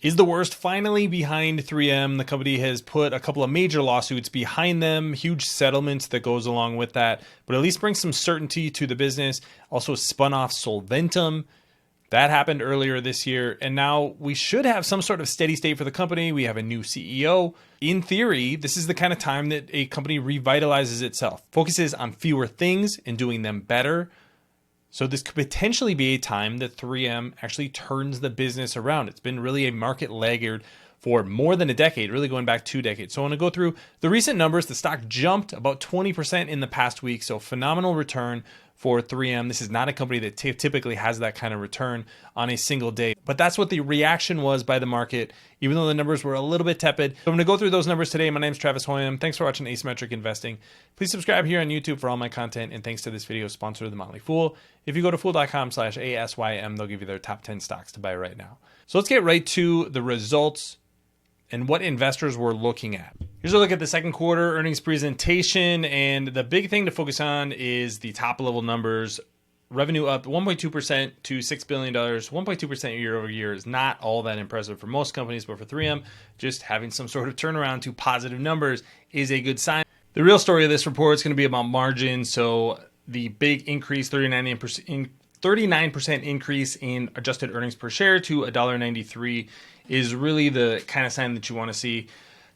Is the worst finally behind 3M? The company has put a couple of major lawsuits behind them, huge settlements that goes along with that, but at least brings some certainty to the business. Also spun off Solventum. That happened earlier this year, and now we should have some sort of steady state for the company. We have a new CEO. In theory, this is the kind of time that a company revitalizes itself, focuses on fewer things and doing them better. So this could potentially be a time that 3M actually turns the business around. It's been really a market laggard for more than a decade, really going back 2 decades. So I want to go through the recent numbers. The stock jumped about 20% in the past week, so phenomenal return for 3M. This is not a company that typically has that kind of return on a single day, but that's what the reaction was by the market, even though the numbers were a little bit tepid. So I'm going to go through those numbers today. My name is Travis Hoium. Thanks for watching Asymmetric Investing. Please subscribe here on YouTube for all my content, and thanks to this video sponsor, The Motley Fool. If you go to fool.com/ASYM, they'll give you their top 10 stocks to buy right now. So let's get right to the results and what investors were looking at. Here's a look at the second quarter earnings presentation, and the big thing to focus on is the top level numbers. Revenue up 1.2% to $6 billion. 1.2% year over year is not all that impressive for most companies, but for 3M, just having some sort of turnaround to positive numbers is a good sign. The real story of this report is going to be about margin. So the big increase, 39% increase in adjusted earnings per share to $1.93 is really the kind of sign that you want to see.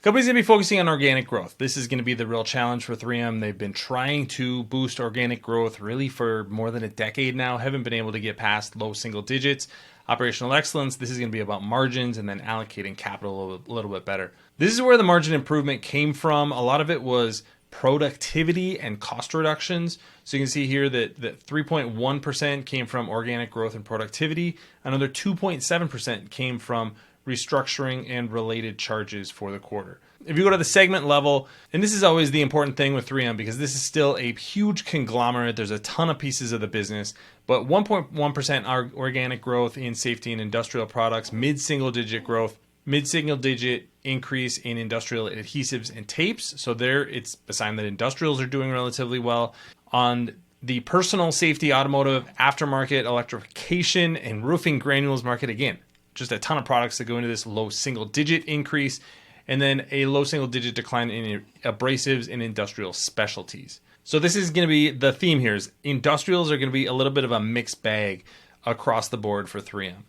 Company's going to be focusing on organic growth. This is going to be the real challenge for 3M. They've been trying to boost organic growth really for more than a decade now. Haven't been able to get past low single digits. Operational excellence. This is going to be about margins and then allocating capital a little bit better. This is where the margin improvement came from. A lot of it was productivity and cost reductions. So you can see here that 3.1% came from organic growth and productivity. Another 2.7% came from restructuring and related charges for the quarter. If you go to the segment level, and this is always the important thing with 3M because this is still a huge conglomerate. There's a ton of pieces of the business, but 1.1% organic growth in safety and industrial products, mid-single digit growth, mid-single digit increase in industrial adhesives and tapes. So there it's a sign that industrials are doing relatively well. On the personal safety, automotive, aftermarket, electrification, and roofing granules market, again, just a ton of products that go into this low single digit increase, and then a low single digit decline in abrasives and industrial specialties. So this is going to be the theme here is industrials are going to be a little bit of a mixed bag across the board for 3M.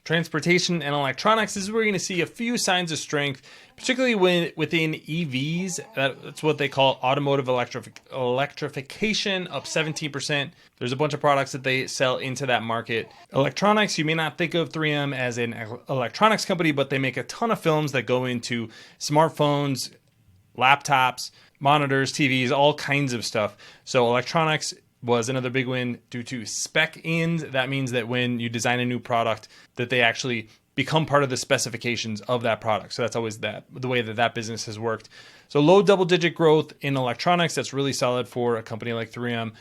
Transportation and electronics, this is where you're going to see a few signs of strength, particularly within EVs. That's what they call automotive electrification, up 17%. There's a bunch of products that they sell into that market. Electronics, you may not think of 3M as an electronics company, but they make a ton of films that go into smartphones, laptops, monitors, TVs, all kinds of stuff. So electronics was another big win due to spec ins. That means that when you design a new product, that they actually become part of the specifications of that product. So that's always the way that business has worked. So low double-digit growth in electronics, that's really solid for a company like 3M.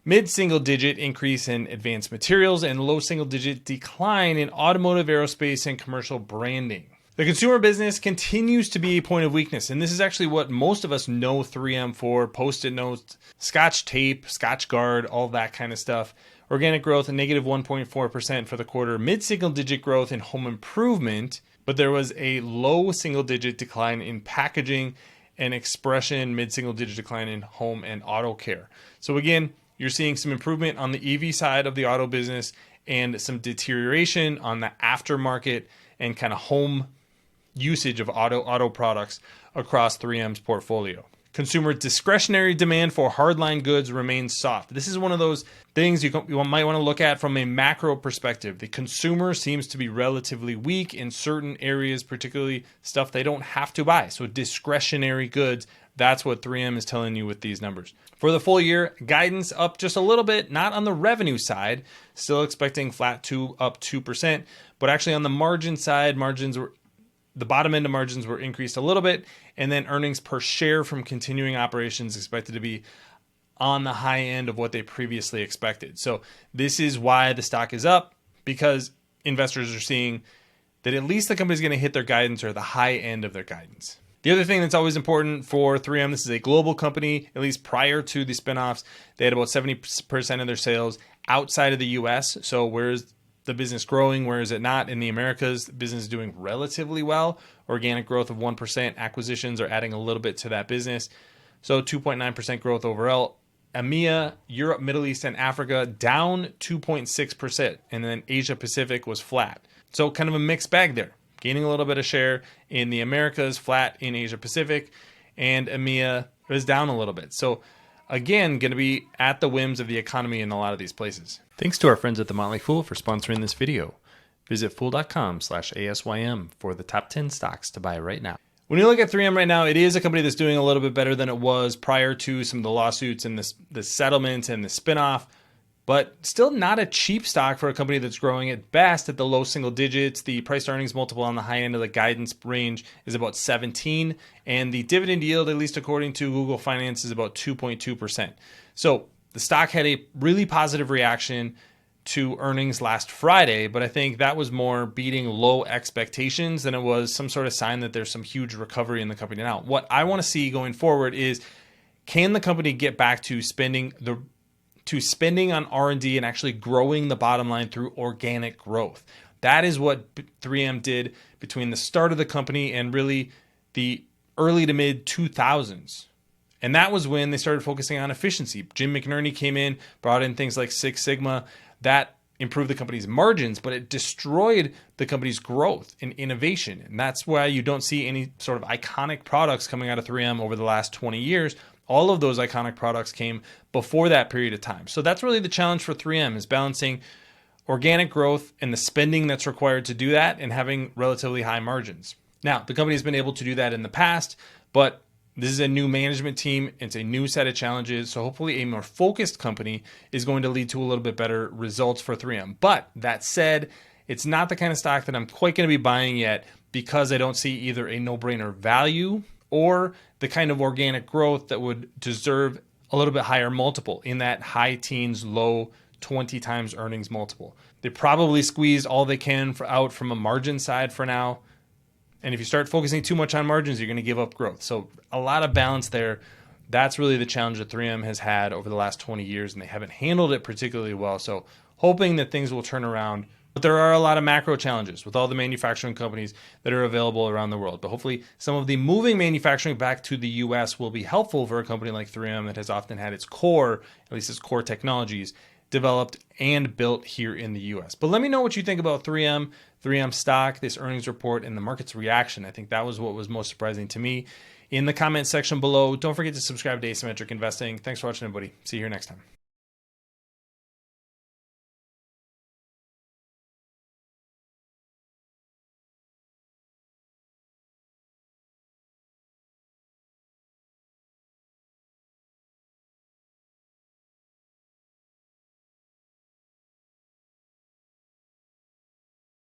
Mid-single-digit increase in advanced materials and low single-digit decline in automotive, aerospace, and commercial branding. The consumer business continues to be a point of weakness, and this is actually what most of us know 3M for: Post-it notes, Scotch tape, Scotch Guard, all that kind of stuff. Organic growth, a negative 1.4% for the quarter. Mid-single digit growth in home improvement, but there was a low single-digit decline in packaging and expression, mid-single digit decline in home and auto care. So again, you're seeing some improvement on the EV side of the auto business and some deterioration on the aftermarket and kind of home usage of auto products across 3M's portfolio. Consumer discretionary demand for hardline goods remains soft. This is one of those things you might want to look at from a macro perspective. The consumer seems to be relatively weak in certain areas, particularly stuff they don't have to buy. So discretionary goods, that's what 3M is telling you with these numbers. For the full year, guidance up just a little bit, not on the revenue side, still expecting flat to up 2%, but actually on the margin side, the bottom end of margins were increased a little bit, and then earnings per share from continuing operations expected to be on the high end of what they previously expected. So this is why the stock is up, because investors are seeing that at least the company's going to hit their guidance or the high end of their guidance. The other thing that's always important for 3M, this is a global company. At least prior to the spinoffs, they had about 70% of their sales outside of the US. So whereas the business growing? Where is it not? In the Americas, the business is doing relatively well. Organic growth of 1%. Acquisitions are adding a little bit to that business. So 2.9% growth overall. EMEA, Europe, Middle East, and Africa down 2.6%. And then Asia Pacific was flat. So kind of a mixed bag there. Gaining a little bit of share in the Americas, flat in Asia Pacific, and EMEA is down a little bit. So again, going to be at the whims of the economy in a lot of these places. Thanks to our friends at The Motley Fool for sponsoring this video. Visit fool.com/ASYM for the top 10 stocks to buy right now. When you look at 3M right now, it is a company that's doing a little bit better than it was prior to some of the lawsuits and the settlement and the spinoff, but still not a cheap stock for a company that's growing at best at the low single digits. The price to earnings multiple on the high end of the guidance range is about 17, and the dividend yield, at least according to Google Finance, is about 2.2%. So the stock had a really positive reaction to earnings last Friday, but I think that was more beating low expectations than it was some sort of sign that there's some huge recovery in the company now. What I want to see going forward is, can the company get back to spending on R&D and actually growing the bottom line through organic growth? That is what 3M did between the start of the company and really the early to mid 2000s. And that was when they started focusing on efficiency. Jim McNerney came in, brought in things like Six Sigma. That improved the company's margins, but it destroyed the company's growth and innovation. And that's why you don't see any sort of iconic products coming out of 3M over the last 20 years. All of those iconic products came before that period of time. So that's really the challenge for 3M, is balancing organic growth and the spending that's required to do that and having relatively high margins. Now, the company's been able to do that in the past, but this is a new management team. It's a new set of challenges. So hopefully a more focused company is going to lead to a little bit better results for 3M. But that said, it's not the kind of stock that I'm quite going to be buying yet, because I don't see either a no-brainer value or the kind of organic growth that would deserve a little bit higher multiple, in that high teens, low 20 times earnings multiple. They probably squeezed all they can out from a margin side for now. And if you start focusing too much on margins, you're going to give up growth. So a lot of balance there. That's really the challenge that 3M has had over the last 20 years, and they haven't handled it particularly well. So hoping that things will turn around. But there are a lot of macro challenges with all the manufacturing companies that are available around the world. But hopefully some of the moving manufacturing back to the US will be helpful for a company like 3M that has often had its core, at least its core technologies, developed and built here in the US. But let me know what you think about 3M stock, this earnings report, and the market's reaction. I think that was what was most surprising to me. In the comment section below, don't forget to subscribe to Asymmetric Investing. Thanks for watching, everybody. See you here next time.